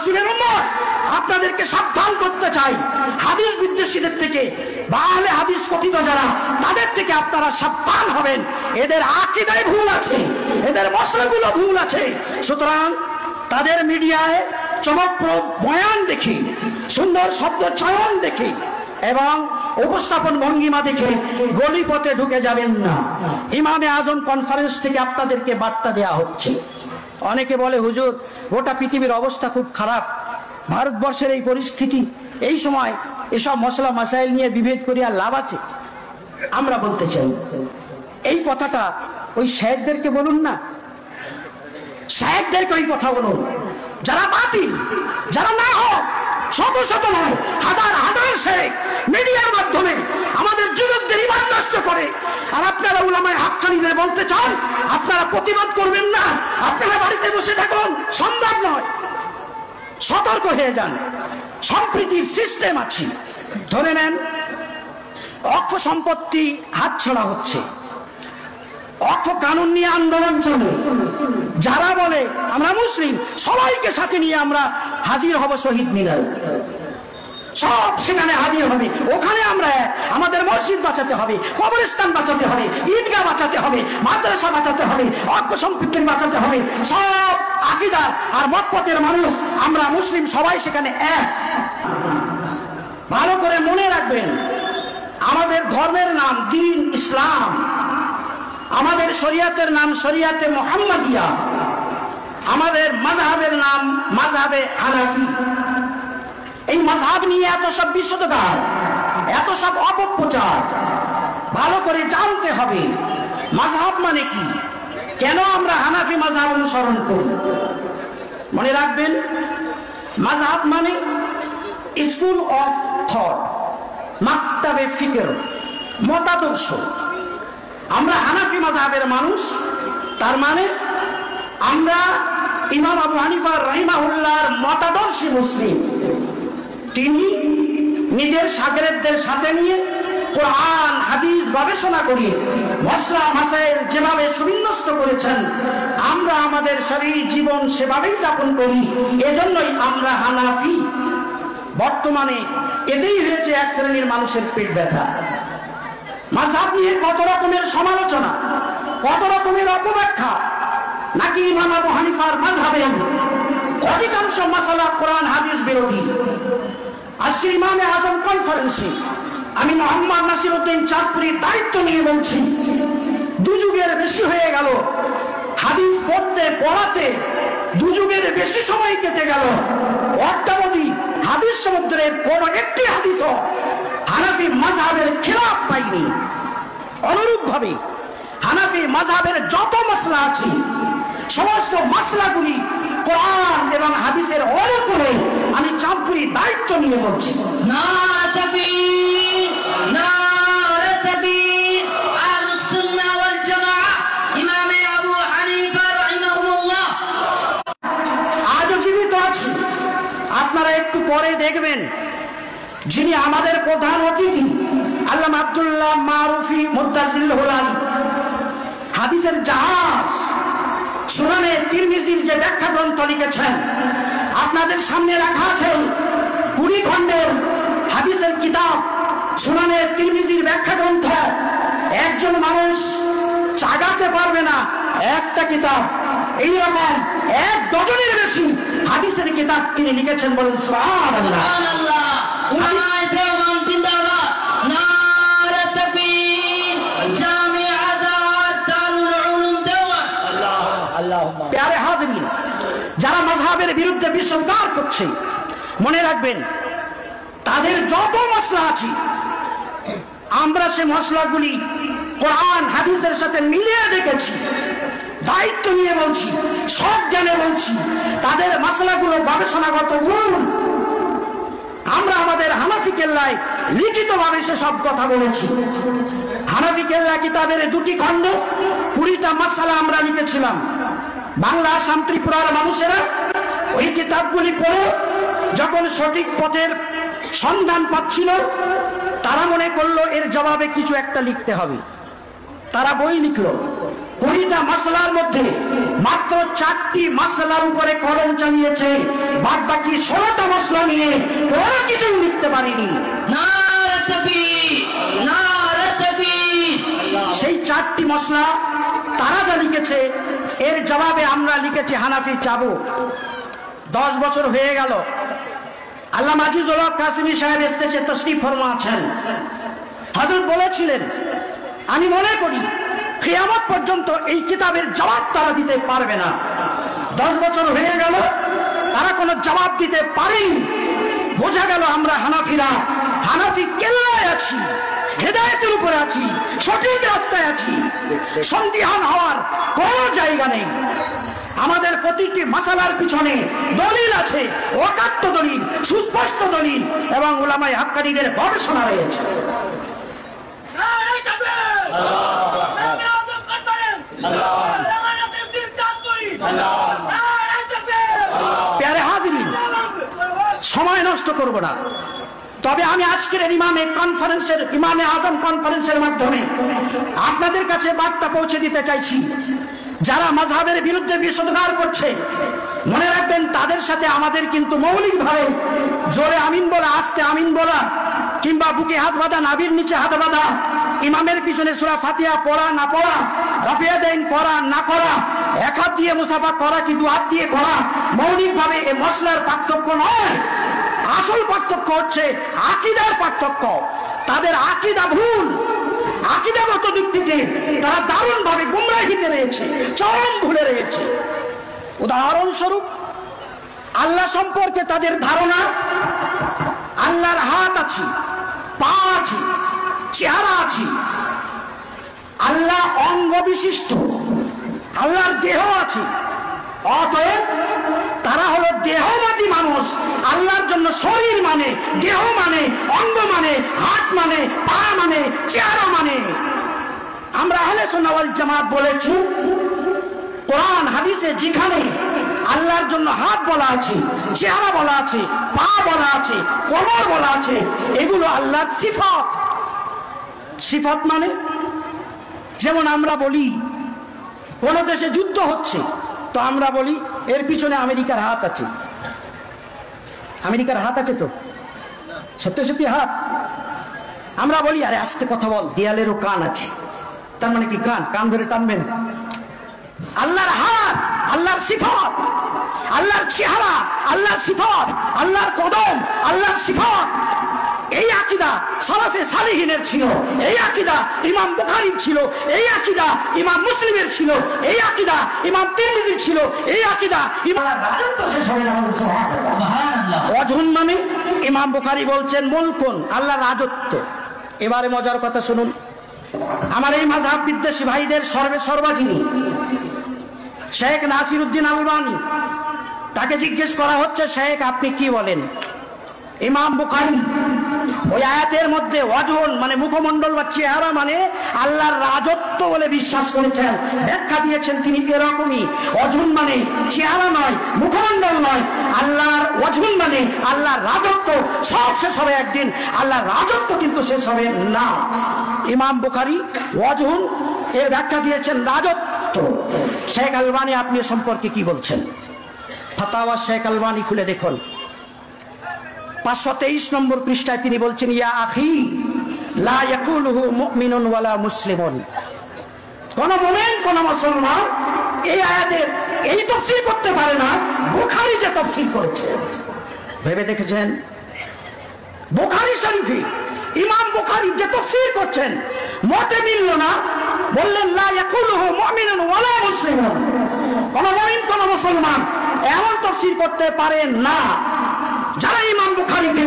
রাসূলের উম্মত, আপনাদেরকে সাবধান করতে চাই হাদিস বিদ্বেষীদের থেকে, বা আহলে হাদিস কথিত যারা, তাদের থেকে আপনারা সাবধান হবেন। এদের আকীদায় ভুল আছে, এদের মশলাগুলো ভুল আছে। সুতরাং তাদের মিডিয়ায় চমকপ্রদ বয়ান দেখি, সুন্দর শব্দ চয়ন দেখি এবং উপস্থাপন ভঙ্গিমা দেখে গলিপথে ঢুকে যাবেন না। ইমামে আজম কনফারেন্স থেকে আপনাদেরকে বার্তা দেয়া হচ্ছে। অনেকে বলে, হুজুর গোটা পৃথিবীর অবস্থা খুব খারাপ, ভারতবর্ষের এই পরিস্থিতি, এই সময় এসব মশলা মাসাইল নিয়ে বিভেদ করিয়া লাভ আছে? আমরা বলতে চাই, এই কথাটা ওই শায়েখদেরকে বলুন না, শায়েখদেরকে ওই কথা বলুন যারা বাতিল, যারা না হোক, শত শত নয়, হাজার হাজার শেখ মিডিয়ার মাধ্যমে আমাদের যুবকদের ঈমান নষ্ট করে। আর আপনারা উলামায়ে হাক্কানীদের বলতে চান আপনারা প্রতিবাদ করবেন না, আপনারা বাড়িতে বসে থাকুন, সম্ভব নয়। সতর্ক হয়ে যান, সম্প্রীতির সিস্টেম আছে। ধরে নেন অক্ষ সম্পত্তি হাতছাড়া হচ্ছে, অক্ষ কানুন নিয়ে আন্দোলন চলে, যারা বলে আমরা মুসলিম, সবাইকে সাথে নিয়ে আমরা হাজির হব শহীদ মিনার, সব সেখানে হাজির হবে, ওখানে আমরা আমাদের মসজিদ বাঁচাতে হবে, কবরস্থান বাঁচাতে হবে, ঈদগাহ বাঁচাতে হবে, মাদ্রাসা বাঁচাতে হবে, অক্ষ সম্পত্তি বাঁচাতে হবে, সব আকীদা আর মতপথের মানুষ আমরা মুসলিম সবাই সেখানে এক। ভালো করে মনে রাখবেন, আমাদের ধর্মের নাম দ্বীন ইসলাম, আমাদের শরিয়াতের নাম শরিয়াতে মুহাম্মাদিয়া, আমাদের মাযহাবের নাম মাযহাবে হানাফি। এই মাযহাব নিয়ে এত সব বিশুদ্ধগার, এত সব অপপ্রচার, ভালো করে জানতে হবে মাযহাব মানে কি, কেন আমরা হানাফি মাযহাব অনুসরণ করি। মনে রাখবেন, মাযহাব মানে স্কুল অফ থট, মাকতাবে ফিকর, মতাদর্শ। আমরা হানাফি মাযহাবের মানুষ, তার মানে আমরা ইমাম আবু হানিফা রাহিমাহুল্লাহর মতাদর্শী মুসলিম। তিনি নিজের শাগিরদের সাথে নিয়ে কোরআন হাদিস গবেষণা করিয়ে মশলা মাসাইল যেভাবে সুবিন্যস্ত করেছেন, আমরা আমাদের শরীর জীবন সেভাবেই যাপন করি, এজন্যই আমরা হানাফি। বর্তমানে এতেই হয়েছে এক শ্রেণীর মানুষের পেট ব্যথা। মাযহাব নিয়ে কত রকমের সমালোচনা, কত রকমের অপব্যাখ্যা, নাকি ইমাম আবু হানিফার মাযহাবের অধিকাংশ মাসালা কোরআন হাদিস বিরোধী। আজকে ইমামে আজম কনফারেন্সে আমি মোহাম্মদ নাসিরউদ্দিন চাঁদপুরীর দায়িত্ব নিয়ে বলছি, দুযুগের বেশি হয়ে গেল হাদিস পড়তে পড়াতে, দুযুগের বেশি সময় কেটে গেল, অদ্যাবধি হাদিস সমুদ্রের কোন একটি হাদিসও হানাফি মাযহাবের খেলাফ পাইনি। অনুরূপ ভাবে হানাফি মাযহাবের যত মাসলা আছে, সমস্ত মাসলাগুলি কোরআন এবং হাদিসের অনুকূলে আমি চাঁদপুরি দায়িত্ব নিয়ে বলছি। নারে তাকবীর, নারে তাকবীর, আহলুস সুন্নাহ ওয়াল জামাআহ, ইমামে আবু হানিফা রাহিমাহুল্লাহ আজও জীবিত আছে। আপনারা একটু পরে দেখবেন, যিনি আমাদের প্রধান অতিথি আল্লামা আব্দুল্লাহ মারুফি মুত্তাজিল হুলাল, হাদিসের জাহাজ, সুনানে তিরমিজির যে ব্যাখ্যা গ্রন্থ লিখেছেন, আপনাদের সামনে রাখা আছে 20 খণ্ডের হাদিসের কিতাব সুনানে তিরমিজির ব্যাখ্যা গ্রন্থ। একজন মানুষ চাগাতে পারবে না একটা কিতাব, এইরকম 1 ডজনের বেশি হাদিসের কিতাব তিনি লিখেছেন। বলেন সুবহানাল্লাহ। উলামায়ে দেওবান জিন্দাবাদ, নারে তাকবীর, জামি আযাদ দারুল উলুম দেওবান। আল্লাহুম্মা। প্যারে হাজিরিন, যারা মাযহাবের বিরুদ্ধে বিশ্বকার করছে, মনে রাখবেন তাদের যত মশলা আছে, আমরা সে মশলাগুলি কোরআন হাদিসের সাথে মিলিয়ে দেখেছি। দায়িত্ব নিয়ে বলছি, সব জ্ঞানে বলছি, তাদের মশলাগুলো গবেষণাগত গুণ। আমরা আমাদের হানাফি কেল্লায় লিখিতভাবে সে সব কথা বলেছি। হানাফি কেল্লা কিতাবের 2টি খণ্ড 20টা মাসআলা আমরা লিখেছিলাম। বাংলা আসাম ত্রিপুরার মানুষেরা ওই কিতাবগুলি পড়ে যখন সঠিক পথের সন্ধান পাচ্ছিল, তারা মনে করলো এর জবাবে কিছু একটা লিখতে হবে। তারা বই লিখলো, 20টা মাসলার মধ্যে মাত্র 4টি মাসলার উপরে কলম চালিয়েছে, বাদ বাকি 16টা মাসলা নিয়ে কোনো কিছু লিখতে পারিনি। নারে তাকবীর, নারে তাকবীর। সেই 4টি মাসলা তারা যা লিখেছে এর জবাবে আমরা লিখেছি হানাফি চাবুক। 10 বছর হয়ে গেল। আল্লামা আজিজুল হক কাসেমি সাহেব স্টেজে তশরিফ ফরমা আছেন। হযরত বলেছিলেন, আমি মনে করি কিয়ামত পর্যন্ত এই কিতাবের জবাব তারা দিতে পারবে না। 10 বছর হয়ে গেল, তারা কোনো জবাব দিতে পারেনি। বোঝা গেল আমরা হানাফিরা হানাফি কেল্লায় আছি, হেদায়েতের উপরে আছি, সঠিক রাস্তায় আছি, সন্দিহান হওয়ার কোনো জায়গা নেই। আমাদের প্রতিটি মাসালার পিছনে দলিল আছে, অকাট্য দলিল, সুস্পষ্ট দলিল এবং উলামায়ে হাক্কানীদের গবেষণা রয়েছে। প্যারে হাজিরিন, সময় নষ্ট করব না, তবে আমি আজকের ইমামে আজম কনফারেন্সের মাধ্যমে আপনাদের কাছে বার্তা পৌঁছে দিতে চাইছি। যারা মাযহাবের বিরুদ্ধে বিষোদ্গার করছে, মনে রাখবেন তাদের সাথে আমাদের কিন্তু মৌলিকভাবে জোরে আমিন বলা, আস্তে আমিন বলা, কিংবা বুকে হাত বাঁধা, নাভির নিচে হাত বাঁধা, ইমামের পিছনে সূরা ফাতিহা পড়া না পড়া, রাফিয়া দাইন করা না করা, এক হাত দিয়ে মুসাফা করা কি 2 হাত দিয়ে করা, মৌলিকভাবে এই মশলার পার্থক্য নয়। আসল পার্থক্য হচ্ছে আকীদার পার্থক্য। তাদের আকীদা ভুল, আকীদাগত দিক থেকে তারা দারুণ ভাবে গুমরাহিতে রয়েছে, চরম ভুলে রয়েছে। উদাহরণস্বরূপ, আল্লাহ সম্পর্কে তাদের ধারণা আল্লাহর হাত আছে, পা আছে, চেহারা আছে, আল্লাহ অঙ্গ বিশিষ্ট, আল্লাহর দেহ আছে। অতএব তারা হলো দেহবাদী মানুষ। আল্লাহর জন্য শরীর মানে, দেহ মানে, অঙ্গ মানে, হাত মানে, পা মানে, চেহারা মানে। আমরা আহলে সুন্নাহ ওয়াল জামাত বলেছি, কোরআন হাদিসে যেখানে আল্লাহর জন্য হাত বলা আছে, চেহারা বলা আছে, পা বলা আছে, কোমর বলা আছে, এগুলো আল্লাহর সিফাত। সিফাত মানে, যেমন আমরা বলি কোন দেশে যুদ্ধ হচ্ছে, তো আমরা বলি এর পিছনে আমেরিকার হাত আছে। আমেরিকার হাত আছে তো? সত্যি সত্যি হাত? আমরা বলি আরে আস্তে কথা বল, দেয়ালেরও কান আছে। তার মানে কি কান ধরে টানবেন? আল্লাহর হাত, আল্লাহর সিফাত, আল্লাহর চেহারা, আল্লাহর সিফাত, আল্লাহর কদম, আল্লাহর সিফাত। এই আকীদা সালাফে সালেহিনের ছিল, এই আকীদা ইমাম বুখারীর ছিল, এই আকীদা ইমাম মুসলিমের ছিল, এই আকীদা ইমাম তিরমিজির ছিল, এই আকীদা ইমাম রাজত্ব শেষ হবে না। সুবহানাল্লাহ। ওয়াজহুন মানে ইমাম বুখারী বলছেন মুলকুন, আল্লাহর রাজত্ব। এবারে মজার কথা শুনুন, আমার এই মাযহাব বিদ্বেষী ভাইদের সর্বাধিনী শেখ নাসিরউদ্দিন আলবানী, তাকে জিজ্ঞেস করা হচ্ছে, শেখ আপনি কি বলেন? ইমাম বুখারী ওই আয়াতের মধ্যে ওয়াজহুন মানে মুখমণ্ডল বা চেহারা মানে আল্লাহর রাজত্ব বলে বিশ্বাস করেছেন। ব্যাখ্যা দিয়েছেন তিনি এরকমই, ওয়াজহুন মানে চেহারা নয়, মুখমণ্ডল নয়, আল্লাহর ওয়াজহুন মানে আল্লাহর রাজত্ব। সব শেষ হবে একদিন, আল্লাহর রাজত্ব কিন্তু শেষ হবে না। ইমাম বুখারী ওয়াজহুন এর ব্যাখ্যা দিয়েছেন রাজত্ব। শেখ আলবানী আপনি সম্পর্কে কি বলছেন? ফাতাওয়া শেখ আলবানী খুলে দেখুন, 523 নম্বর পৃষ্ঠায় তিনি বলছেন, ইয়া আখি লা ইয়াকুলুহু মুমিনুন ওয়ালা মুসলিমুন। কোন মুমিন কোন মুসলমান এই আয়াতের এই তাফসীর করতে পারে না, বুখারী যে তাফসীর করেছে। ভেবে দেখেছেন? বুখারী শরীফে ইমাম বুখারী যে তাফসীর করছেন, মতে মিলল না। বললেন লা ইয়াকুলুহু মুমিনুন ওয়ালা মুসলিমুন, কোন মুমিন কোন মুসলমান এমন তাফসীর করতে পারে না। যারা ইমাম বুখারীকে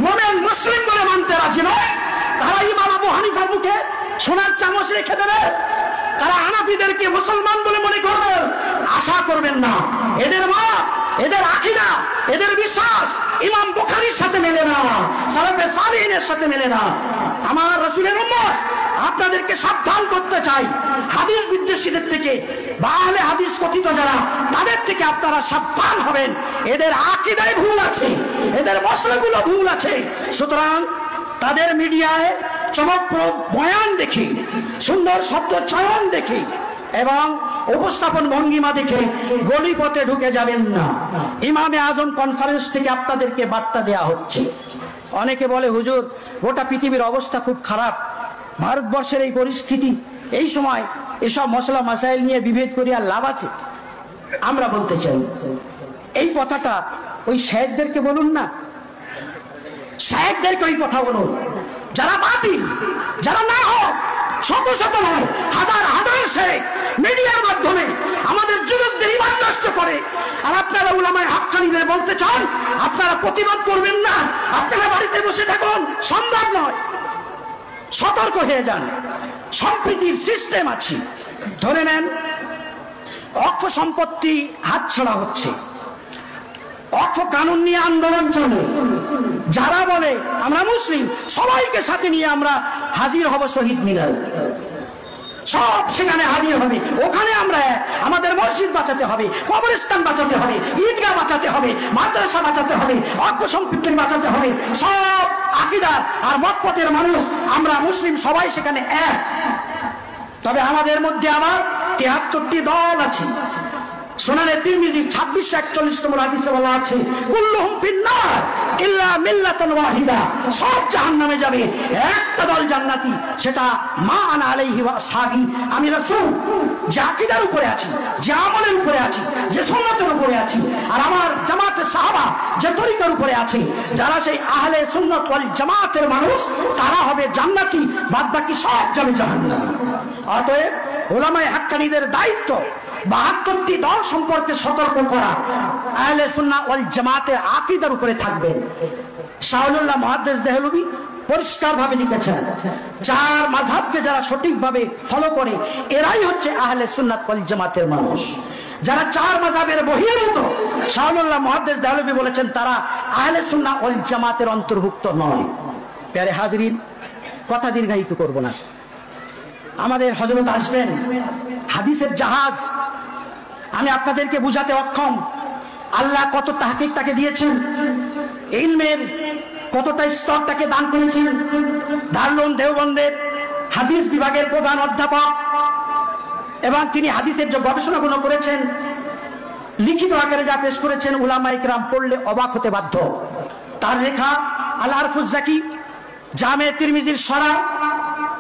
মুমিন মুসলিম বলে মানতে রাজি নয়, তারা ইমাম আবু হানিফার মুখে সোনার চামচ রেখে দেবে। তারা হানাফিদেরকে মুসলমান বলে মনে করবে, আশা করবেন না। এদের মত, এদের আকীদা, এদের বিশ্বাস ইমাম বুখারীর সাথে মেলে না, সালাফে সালেহিনের সাথে মেলে না। আমার রাসূলের উম্মত, আপনাদেরকে সাবধান করতে চাই হাদিস বিদ্বেষীদের থেকে, বা আহলে হাদিস কথিত যারা, তাদের থেকে আপনারা সাবধান হবেন। এদের আকীদায় ভুল আছে, এদের মশলাগুলো ভুল আছে। সুতরাং তাদের মিডিয়ায় চমকপ্রদ বয়ান দেখি, সুন্দর শব্দ চয়ন দেখি, এবং উপস্থাপন ভঙ্গিমা দেখে গলিপথে ঢুকে যাবেন না। ইমামে আজম কনফারেন্স থেকে আপনাদেরকে বার্তা দেয়া হচ্ছে। অনেকে বলে হুজুর গোটা পৃথিবীর অবস্থা খুব খারাপ, ভারতবর্ষের এই পরিস্থিতি, এই সময় এসব মশলা মাসাইল নিয়ে বিভেদ করি আর লাভ আছে? আমরা বলতে চাই এই কথাটা ওই শায়েখদেরকে বলুন না, শায়েখদেরকে ওই কথা বলুন যারা বাতিল, যারা না হোক, শত শত নয়, হাজার হাজার শেখ মিডিয়ার মাধ্যমে আমাদের যুবকদের ঈমান নষ্ট করে। আর আপনারা উলামায়ে হাক্কানীদের বলতে চান আপনারা প্রতিবাদ করবেন না, আপনারা বাড়িতে বসে থাকুন, সম্ভব নয়। সতর্ক হয়ে যান, সম্প্রীতির সিস্টেম আছে। ধরে নেন অক্ষ সম্পত্তি হাতছাড়া হচ্ছে, অক্ষ কানুন নিয়ে আন্দোলন চলে, যারা বলে আমরা মুসলিম সবাইকে সাথে নিয়ে আমরা হাজির হব শহীদ মিনার, সব সেখানে হাজির হবে, ওখানে আমরা আমাদের মসজিদ বাঁচাতে হবে, কবরস্থান বাঁচাতে হবে, ঈদগাহ বাঁচাতে হবে, মাদ্রাসা বাঁচাতে হবে, অক্ষ সম্পত্তি বাঁচাতে হবে, সব আকীদা আর মতপথের মানুষ আমরা মুসলিম সবাই সেখানে এক। তবে আমাদের মধ্যে আবার 73টি দল আছে। সুনানে তিরমিজি 2641 নম্বর হাদিসে বলা আছে কুল্লুহুম ফিন্নার ইল্লা মিল্লাতান ওয়াহিদা, সব জাহান্নামে যাবে, একটা দল জান্নাতি, সেটা মা আনা আলাইহি ওয়া আসহাবি, আমি রাসূল যে আকীদার উপরে আছি, যে আমলের উপরে আছি, যে সুন্নাতের উপরে আছি, আর আমার জামাতের সাহাবা যে তরিকার উপরে আছে, যারা সেই আহলে সুন্নাত ওয়াল জামাতের মানুষ, তারা হবে জান্নাতি, বাদ বাকি সব যাবে জাহান্নামে। অতএব উলামায়ে হাক্কানীদের দায়িত্ব 72টি দল সম্পর্কে সতর্ক করা, আহলে সুন্নাহ ওয়াল জামাতের আকীদার উপরে থাকবে। শাহুল্লাহ মুহাদ্দিস দেহলভী পরিষ্কার ভাবে লিখেছেন, চার মাযহাবকে যারা সঠিকভাবে ফলো করে এরাই হচ্ছে আহলে সুন্নাত ওয়াল জামাতের মানুষ। যারা চার মাযহাবের বহির্ভূত, শাহুল্লাহ মুহাদ্দিস দেহলভী বলেছেন তারা আহলে সুন্নাহ ওয়াল জামাতের অন্তর্ভুক্ত নয়। প্যারে হাজরিন, কথা দীর্ঘায়িত করব না, আমাদের হযরত আসবেন, হাদিসের জাহাজ। আমি আপনাদেরকে বুঝাতে অক্ষম আল্লাহ কত তাহকিক তাকে দিয়েছেন, ইলমের কতটা স্তর তাকে দান করেছেন। দারুল দেওবন্দের হাদিস বিভাগের প্রধান অধ্যাপক, এবং তিনি হাদিসের যে গবেষণাগুলো করেছেন, লিখিত আকারে যা পেশ করেছেন, উলামায়ে কিরাম পড়লে অবাক হতে বাধ্য। তার লেখা আল আরফুজ জাকি, জামে তিরমিজির সরা,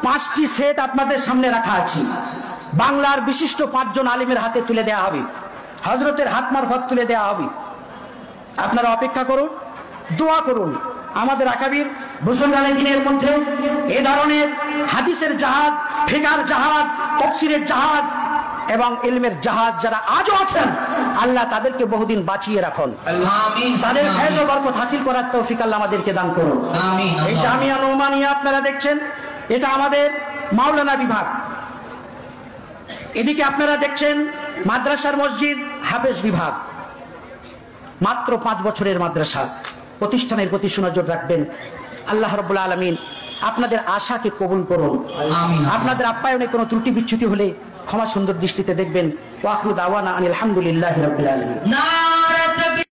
5টি সেট আপনাদের সামনে রাখা আছে। বাংলার বিশিষ্ট 5 জন আলিমের হাতে তুলে দেওয়া হবে, হযরতের হাত মারফত তুলে দেওয়া হবে। আপনারা অপেক্ষা করুন, দোয়া করুন আমাদের আকাবির বুজুর্গানের মধ্যে এ ধরনের হাদিসের জাহাজ, ফিকার জাহাজ, তাফসীরের জাহাজ এবং ইলমের জাহাজ যারা আজও আছেন, আল্লাহ তাদেরকে বহুদিন বাঁচিয়ে রাখুন, তাদের ফয়জ ও বরকত হাসিল করার তৌফিক আল্লাহ আমাদেরকে দান করুন। এই জামিয়া নোমানিয়া আপনারা দেখছেন, এটা আমাদের মাওলানা বিভাগ। এদিকে আপনারা দেখছেন মাদ্রাসার মসজিদ হাফেজ বিভাগ, মাত্র 5 বছরের মাদ্রাসা। প্রতিষ্ঠানের প্রতি সুনজর রাখবেন। আল্লাহ রাব্বুল আলামিন আপনাদের আশাকে কবুল করুন। আপনাদের আপ্যায়নে কোনো ত্রুটি বিচ্যুতি হলে ক্ষমা সুন্দর দৃষ্টিতে দেখবেন। ওয়া আখিরু দাওয়ানা আনিল হামদুলিল্লাহি রাব্বিল আলামিন।